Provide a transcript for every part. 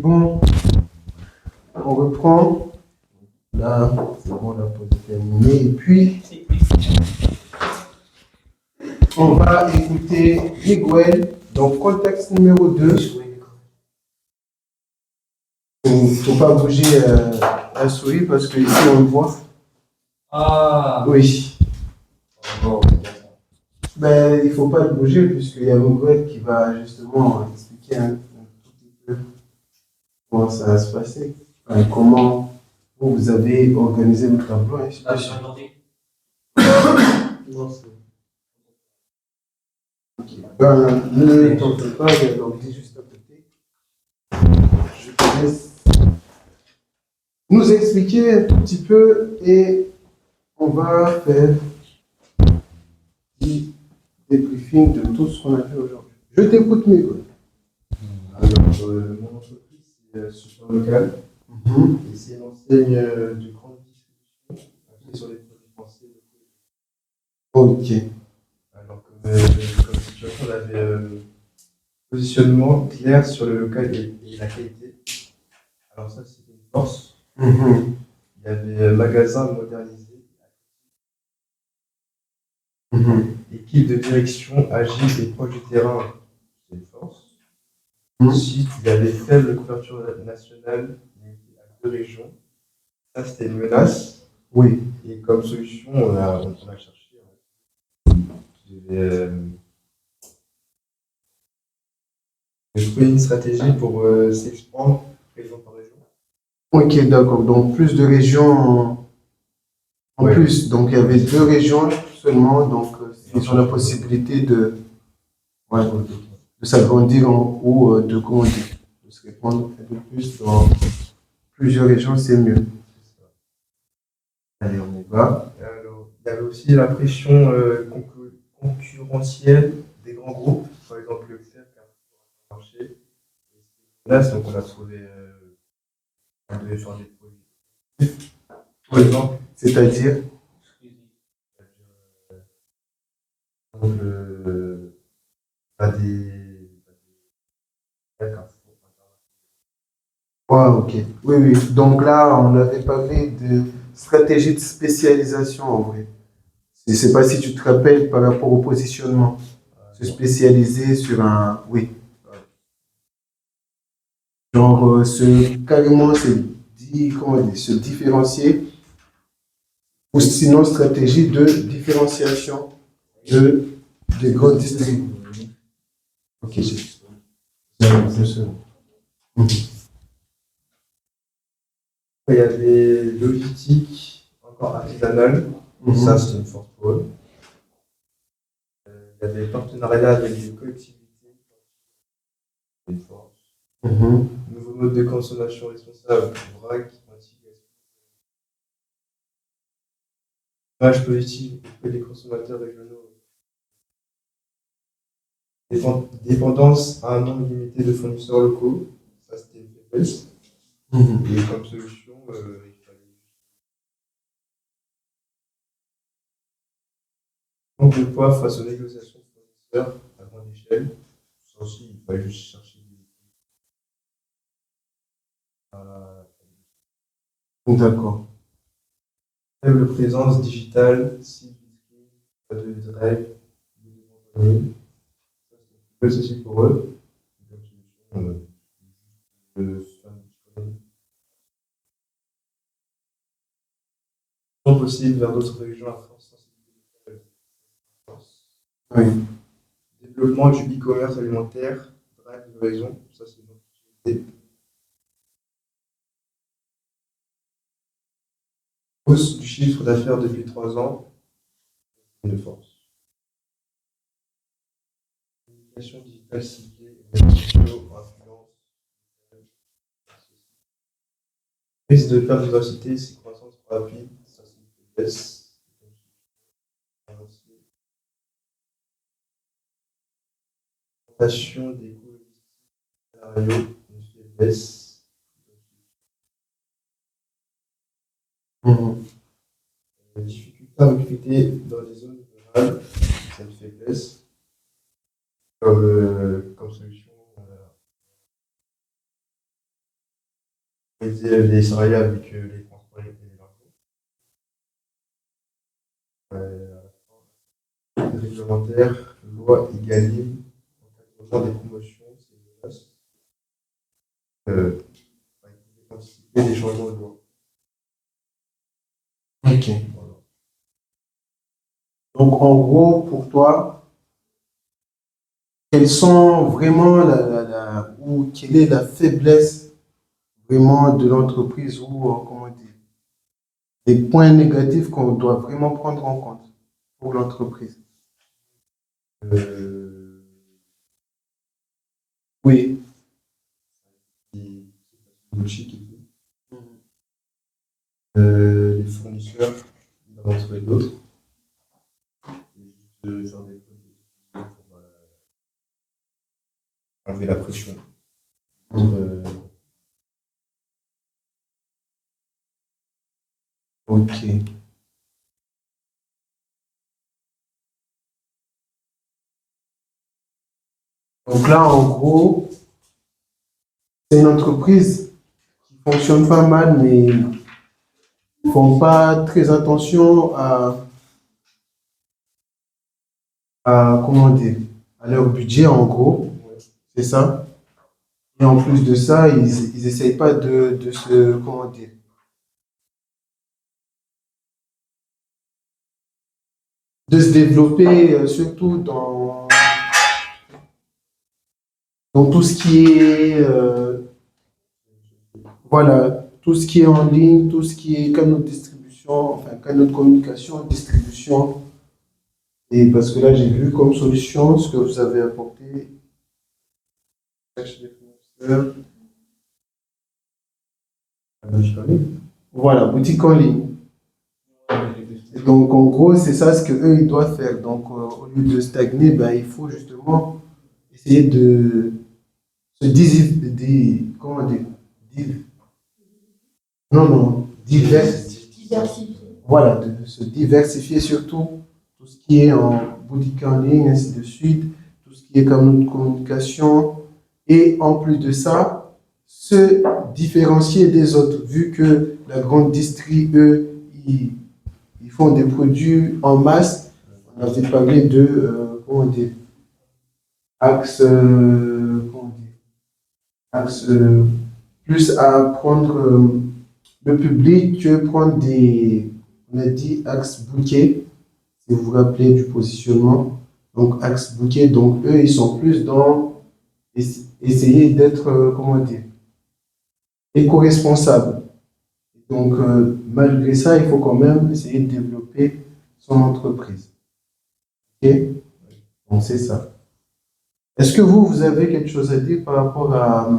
bon, on reprend. Là, c'est bon, la pause est terminée. Et puis, on va écouter Miguel, donc contexte numéro 2. Il ne faut pas bouger la souris parce que ici on le voit. Ah oui. Bon. Ben, il ne faut pas le bouger puisqu'il y a Miguel qui va justement expliquer un tout petit peu comment ça va se passer. Enfin, comment vous avez organisé votre emploi. Non, c'est... Okay. Ben, ne t'en fais pas, donc dis juste à côté. Je te laisse nous expliquer un tout petit peu et on va faire des débriefing de tout ce qu'on a fait aujourd'hui. Je t'écoute, Miguel. Alors, mon entreprise, c'est Super Local. Et c'est une enseigne de grande distribution axée sur les produits français. Ok. Alors, comme situation, on avait un positionnement clair sur le local et la qualité. Alors, ça, c'était une force. Il y avait magasin modernisé, équipe de direction agile et proche du terrain, c'est une force. Ensuite, il y avait faible couverture nationale, limitée à 2 régions. Ça, c'était une menace. Oui. Et comme solution, on a cherché. J'ai trouvé une stratégie pour s'expandre région par région. Ok, d'accord. Donc, plus de régions en plus. Donc, il y avait 2 régions seulement. Donc, ils ont la possibilité de s'agrandir ou de grandir, de se répandre un peu plus dans plusieurs régions, c'est mieux. Allez, on y va. Alors, il y avait aussi la pression concurrentielle des grands groupes, par exemple le Leclerc qui a un marché. Là, donc on a trouvé on devait faire des produits. Par exemple, c'est-à-dire ok. Oui, oui. Donc là, on avait parlé de stratégie de spécialisation en vrai. Je ne sais pas si tu te rappelles par rapport au positionnement. Se spécialiser sur un. Oui. Genre, carrément se différencier. Ou sinon, stratégie de différenciation des grands distributeurs. Ok. Il y avait logistique, encore artisanale, ça c'est une force pour eux. Il y avait partenariat avec des collectivités, une force. Nouveau mode de consommation responsable, vrac, image positive auprès des consommateurs régionaux. Dépendance à un nombre limité de fournisseurs locaux, ça c'était une faiblesse. Et comme solution, il fallait manque de poids face aux négociations de fournisseurs à grande échelle. Ça aussi, il fallait juste chercher des. D'accord. Faible présence digitale, site pas de drive, c'est aussi pour eux. Possible vers d'autres régions à force sensibilité. Oui. Développement du e-commerce alimentaire, drive de livraison, ça c'est une opportunité. Hausse du chiffre d'affaires depuis 3 ans, une force. Communication digitale ciblée, influence. Prise de perte de densité, c'est croissance rapide, ça c'est une faiblesse. Augmentation des coûts salariaux, une faiblesse. Difficulté à recruter dans les zones rurales, c'est une faiblesse. Comme solution, favoriser les salariés avec les transports et les locaux. Réglementaire, loi Egalim, encadrement des promotions, c'est anticiper des changements de loi. Ok. Voilà. Donc, en gros, pour toi, quelles sont vraiment ou quelle est la faiblesse vraiment de l'entreprise ou, comment dire, les points négatifs qu'on doit vraiment prendre en compte pour l'entreprise? Euh, Oui. qui- bullshit et tout. Les fournisseurs, ils en trouver d'autres. Et juste faire des produits pour enlever la pression. Ok. Donc là, en gros, c'est une entreprise qui fonctionne pas mal, mais ils font pas très attention comment dire, à leur budget, en gros. C'est ça. Et en plus de ça, ils essayent pas de se, comment dire, de se développer, surtout dans tout ce qui est, voilà, tout ce qui est en ligne, tout ce qui est canaux de distribution, enfin, canaux de communication, distribution. Et parce que là, j'ai vu comme solution ce que vous avez apporté. Cherche des fournisseurs. Voilà, boutique en ligne. Et donc, en gros, c'est ça ce qu'eux, ils doivent faire. Donc, au lieu de stagner, ben, il faut justement essayer de se comment dire, div- non, non, Diversifier. voilà, de se diversifier surtout, tout ce qui est en boutique en ligne, ainsi de suite, tout ce qui est comme communication, et en plus de ça, se différencier des autres, vu que la grande distrie, eux, ils font des produits en masse. On avait parlé de, comment dire, axe, comment dire, axe, plus à prendre le public que prendre on a dit axe bouquet, si vous vous rappelez du positionnement. Donc axe bouquet, donc eux, ils sont plus dans essayer d'être, comment dire, éco-responsable. Donc malgré ça, il faut quand même essayer de développer son entreprise. Ok? Donc c'est ça. Est-ce que vous avez quelque chose à dire par rapport à,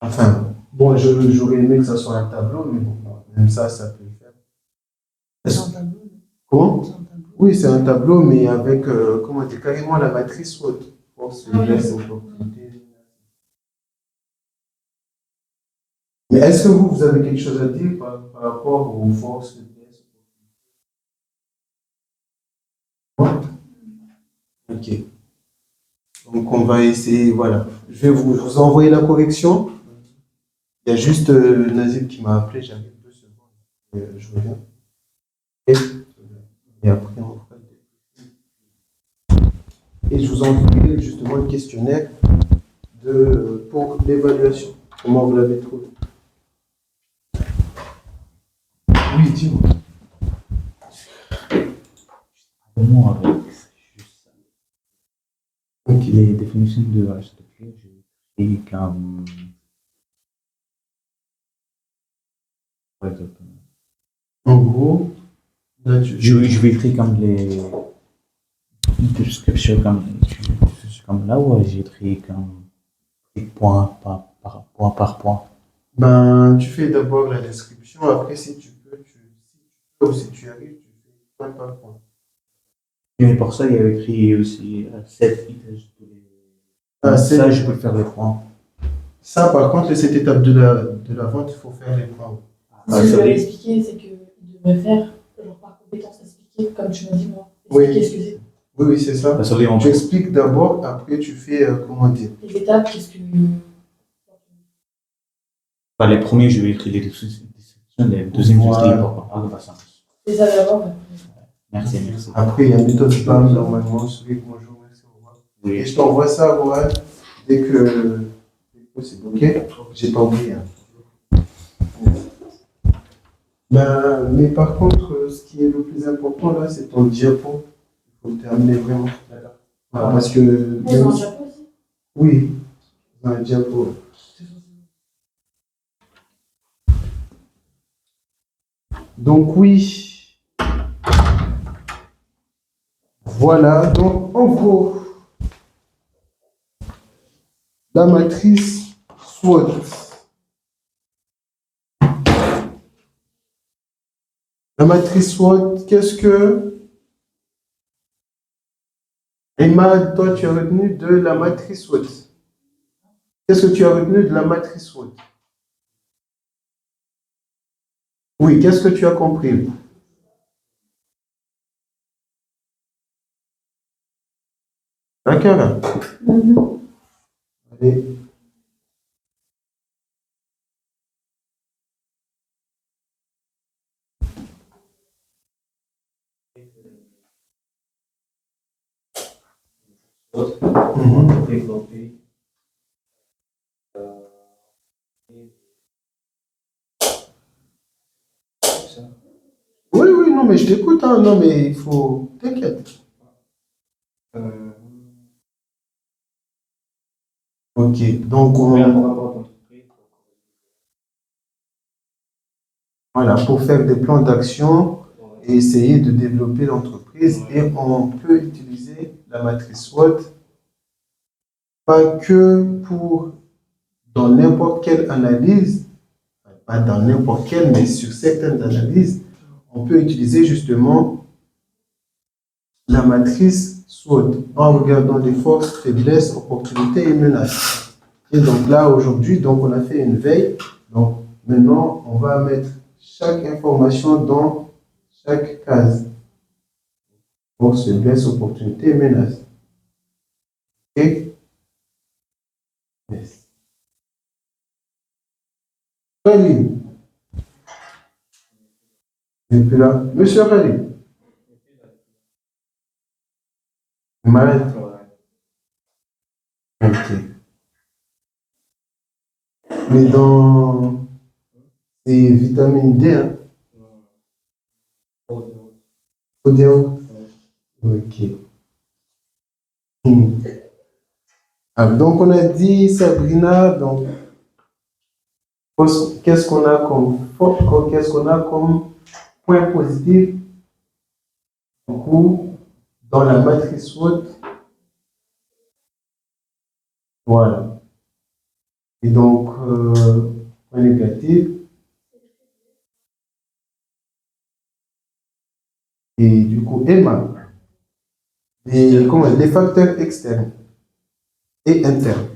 enfin, bon, j'aurais aimé que ça soit un tableau, mais bon, même ça peut le faire. Comment? Oui, c'est un tableau, mais avec, comment dire, carrément la matrice SWOT. Force, faiblesse, opportunité. Mais est-ce que vous avez quelque chose à dire par rapport aux forces, faiblesses, opportunités? Ok. Donc, on va essayer, voilà. Je vais vous envoyer la correction. Il y a juste Nazib qui m'a appelé, j'arrive 2 secondes. Je reviens. Et après, on fera et je vous enverrai justement le questionnaire pour l'évaluation. Comment vous l'avez trouvé? Oui, dis-moi. Moi, avec juste Ok. les définitions de HTTP, j'ai écrit comme. Ouais, exactement. En gros, là, Je vais écrire comme les descriptions comme là où j'ai écrit comme point par point. ben, tu fais d'abord la description, après, si tu peux ou si tu arrives, tu fais point par point. Mais pour ça, il y avait écrit aussi 7 images. Ah, Ça, je peux faire les points. Ça, par contre, cette étape de la vente, il faut faire les points. Ce que je lui ai expliqué, c'est qu'il devrait faire, genre par compétence, expliquer, comme tu m'as dit, moi. Expliquer ce que c'est. Oui, oui, c'est ça. Tu expliques d'abord, après tu fais, comment dire, Les étapes, qu'est-ce que. Les premiers, je vais écrire les descriptions, les deuxièmes, je vais écrire les passages. Les avez avant. Merci, merci. Après, il y a méthode spam normalement. Celui bonjour, merci, au revoir. Et Oui. je t'envoie ça, Rohan, dès que c'est OK. J'ai pas oublié. Hein. Ben, mais par contre, ce qui est le plus important là, c'est ton diapo. Il faut le terminer vraiment. Voilà, parce que. Ils ont un chapeau aussi. Oui, un diapo. Donc, oui. Voilà, donc en gros, la matrice SWOT. La matrice SWOT, qu'est-ce que. Emma, toi, tu as retenu de la matrice SWOT. Qu'est-ce que tu as retenu de la matrice SWOT? Oui, qu'est-ce que tu as compris? D'accord. Allez. Développer. Ça. Oui, oui, non, mais je t'écoute, hein. Non, mais il faut. T'inquiète. Ok, donc voilà, pour faire des plans d'action et essayer de développer l'entreprise, et on peut utiliser la matrice SWOT pas que pour dans n'importe quelle analyse, pas dans n'importe quelle, mais sur certaines analyses, on peut utiliser justement la matrice SWOT en regardant les forces, faiblesses, opportunités et menaces. Et donc là, aujourd'hui, donc on a fait une veille. Donc maintenant, on va mettre chaque information dans chaque case. Forces, faiblesses, opportunités et menaces. OK? Yes. Khalil. Il n'est plus là. Monsieur Khalil. Malade. Ok. Mais dans. C'est vitamine D, hein? Odéo. Ok. Ah, donc, on a dit, Sabrina, donc, qu'est-ce qu'on a comme point positif du coup, dans la matrice SWOT? Voilà. Et donc, point négatif. Et du coup, Emma, les facteurs externes et internes.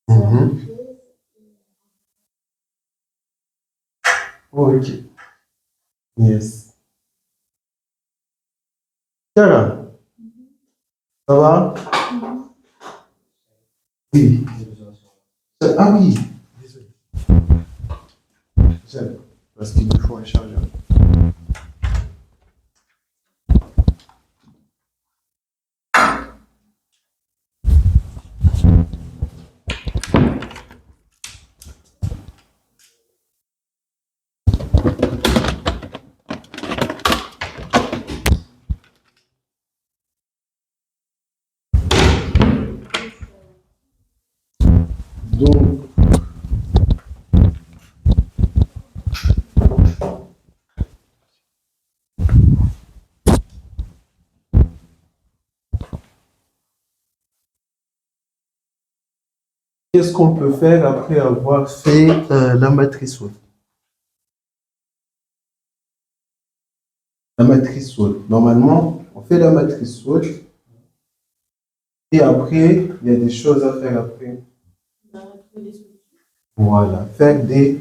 Mhm. Ok. Yes. Cara, ça va? Oui. Ah oui. Désolé. J'aime. Parce qu'il me faut un chargeur. Donc, qu'est-ce qu'on peut faire après avoir fait la matrice SWOT? La matrice SWOT. Normalement, on fait la matrice SWOT et après, il y a des choses à faire après. Voilà, faire des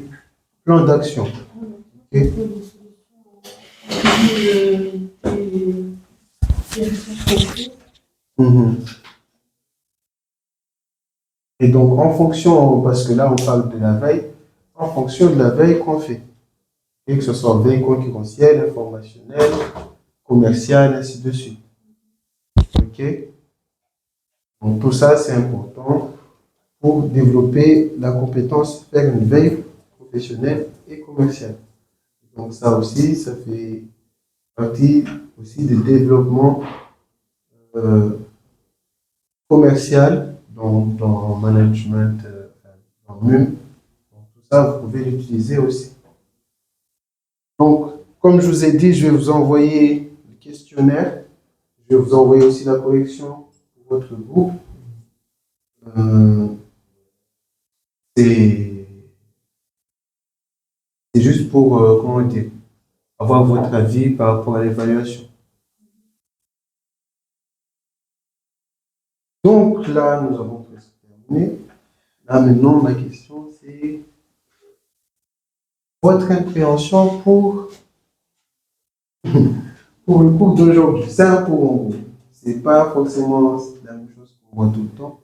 plans d'action. Ok. Mhm. Et donc, en fonction, parce que là, on parle de la veille, en fonction de la veille qu'on fait, et que ce soit veille concurrentielle, informationnelle, commerciale, ainsi de suite. OK? Donc, tout ça, c'est important pour développer la compétence, faire une veille professionnelle et commerciale. Donc, ça aussi, ça fait partie aussi du développement euh, commercial dans management, dans MUM. Donc, tout ça, vous pouvez l'utiliser aussi. Donc, comme je vous ai dit, je vais vous envoyer le questionnaire. Je vais vous envoyer aussi la correction pour votre groupe. Euh, c'est c'est juste pour, comment dire, avoir votre avis par rapport à l'évaluation. Donc là, nous avons presque terminé. Là, maintenant, ma question, c'est votre appréhension pour le cours d'aujourd'hui. C'est un cours en gros. C'est pas forcément la même chose qu'on voit tout le temps.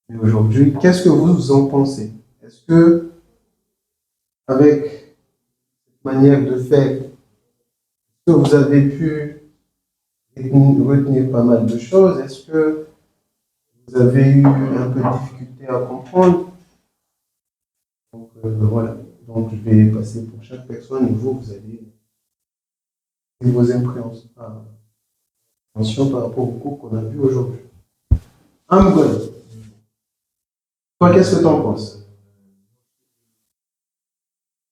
Mais aujourd'hui, qu'est-ce que vous en pensez? Est-ce que, avec cette manière de faire, est-ce que vous avez pu retenir pas mal de choses? Est-ce que vous avez eu un peu de difficulté à comprendre? Donc, voilà. Donc, je vais passer pour chaque personne et vous, vous allez dire vos impréhensions par rapport au cours qu'on a vu aujourd'hui. Amgol, toi, qu'est-ce que tu en penses?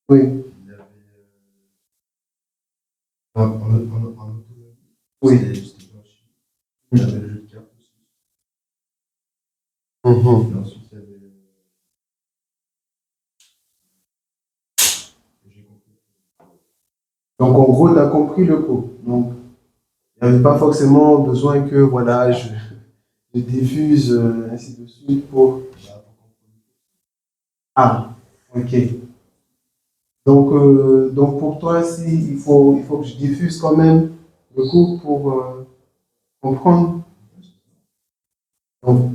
Oui. Oui. Il y avait le jeu de cartes aussi. Mhm. Et ensuite, il y avait. J'ai compris. Donc, en gros, tu as compris le cours. Donc, il n'y avait pas forcément besoin que, voilà, je diffuse, ainsi de suite pour... Ah, ok. Donc pour toi, si, il faut que je diffuse quand même le cours pour comprendre. Donc,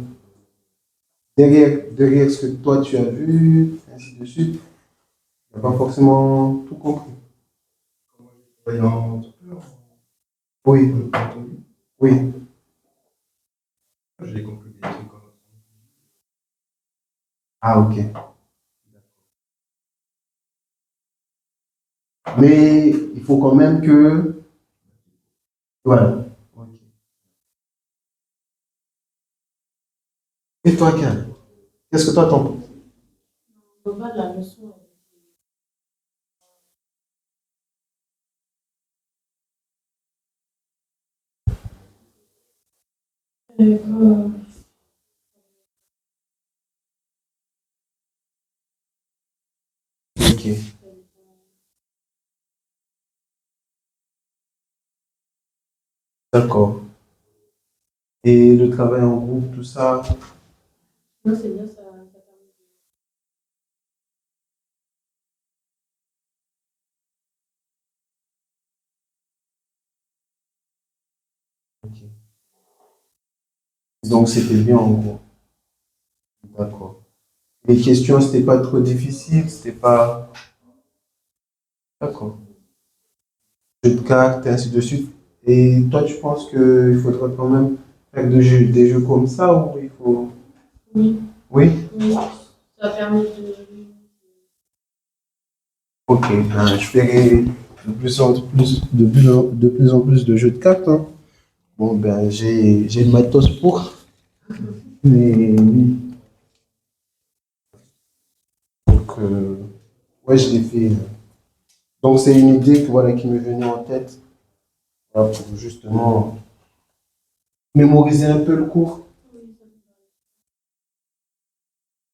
derrière ce que toi tu as vu, ainsi de suite, tu n'as pas forcément tout compris. Voyant Oui, oui. j'ai compris des trucs comme ça. Ah, ok. Mais il faut quand même que... Voilà. Ok. Et toi, Kat, qu'est-ce que toi t'en penses? On peut pas de la leçon. Euh, Ok, d'accord. Et le travail en groupe, tout ça. Non, c'est bien, ça permet Ok. Donc c'était bien en gros. D'accord. Les questions, c'était pas trop difficile, c'était pas. D'accord. Jeux de cartes, et ainsi de suite. Et toi, tu penses qu'il faudra quand même faire des jeux comme ça ou il faut. oui, Oui? oui, ça permet de. Ok. Ben, je ferai de plus en plus de jeux de cartes, hein. Bon, ben, j'ai le matos pour. Mais oui. Donc, ouais, je l'ai fait. Donc, c'est une idée voilà, qui m'est venue en tête voilà, pour justement mémoriser un peu le cours.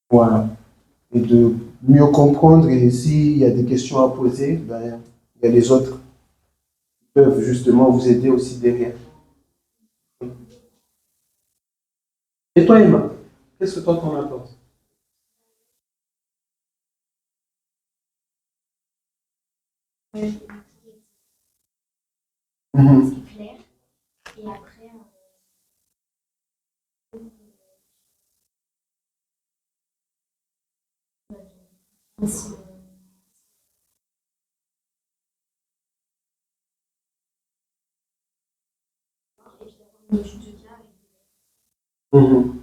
Voilà. Et de mieux comprendre. Et s'il y a des questions à poser, ben, il y a les autres qui peuvent justement vous aider aussi derrière. Et toi, Emma, qu'est-ce que toi t'en as pensé? Ouais, Mhm. c'est clair. Et après, Ainsi, et puis d'avoir une étude de cas. Mhm.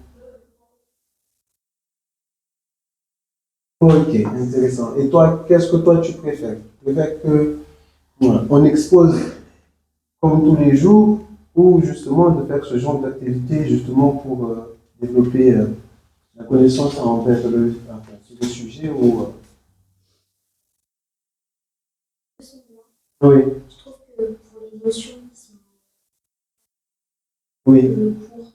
Ok, intéressant. Et toi, qu'est-ce que toi tu préfères? Tu préfères que on expose comme tous les jours ou justement de faire ce genre d'activité justement pour développer la connaissance envers sur le sujet ou oui, Je trouve que pour les notions qui sont oui, le cours,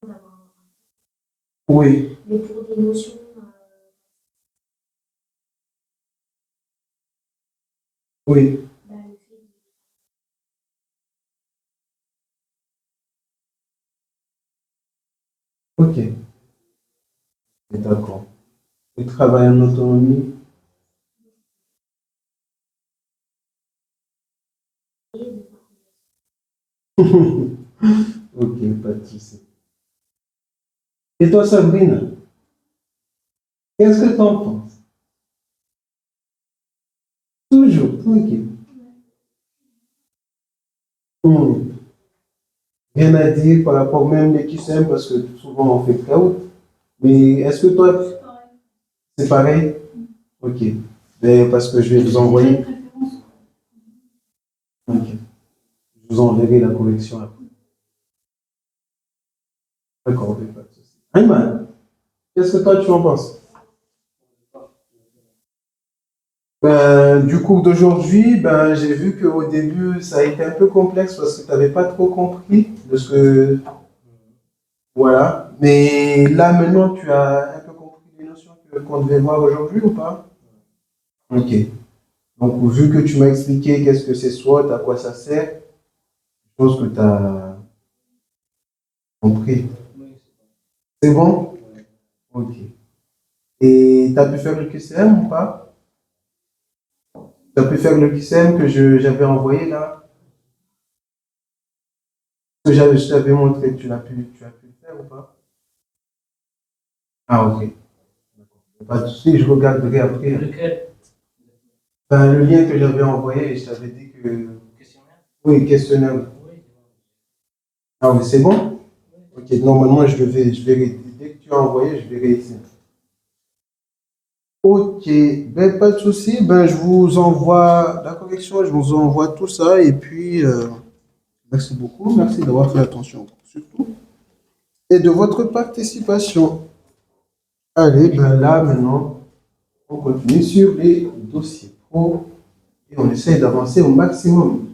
d'avoir oui, mais pour des notions, oui. le fait Ok, d'accord. Et travail en autonomie. Ok, pas de souci. Et toi, Sabrina, qu'est-ce que tu en penses? Toujours, tranquille. Hmm. Rien à dire par rapport même les QCM parce que souvent on fait cloud. Mais est-ce que toi, c'est pareil? Ok. Ben, parce que je vais vous envoyer. Ok. Je vous enverrai la correction après. D'accord, ben, pas de souci. Ayman, qu'est-ce que toi tu en penses? Ben, du cours d'aujourd'hui, ben, j'ai vu qu'au début, ça a été un peu complexe parce que tu n'avais pas trop compris de ce que. Voilà. Mais là, maintenant, tu as un peu compris les notions qu'on devait voir aujourd'hui ou pas? Ok. Donc, vu que tu m'as expliqué qu'est-ce que c'est SWOT, à quoi ça sert, je pense que tu as compris. C'est bon? Ok. Et tu as pu faire le QCM ou pas? Tu as pu faire le QCM que j'avais envoyé là? Que je t'avais montré, tu as pu le faire ou pas? Ah, ok. Pas de souci, je regarderai après. Lequel? Ben, le lien que j'avais envoyé, je t'avais dit que. Questionnaire? Oui, questionnaire. Oui. Ah oui, c'est bon? Ok, normalement, je verrai. Dès que tu as envoyé, je verrai ici. Ok, ben, pas de souci. Ben, je vous envoie la correction, je vous envoie tout ça. Et puis, merci beaucoup. Merci d'avoir fait attention, surtout. Et de votre participation. Allez, ben là, maintenant, on continue sur les dossiers pro et on essaye d'avancer au maximum.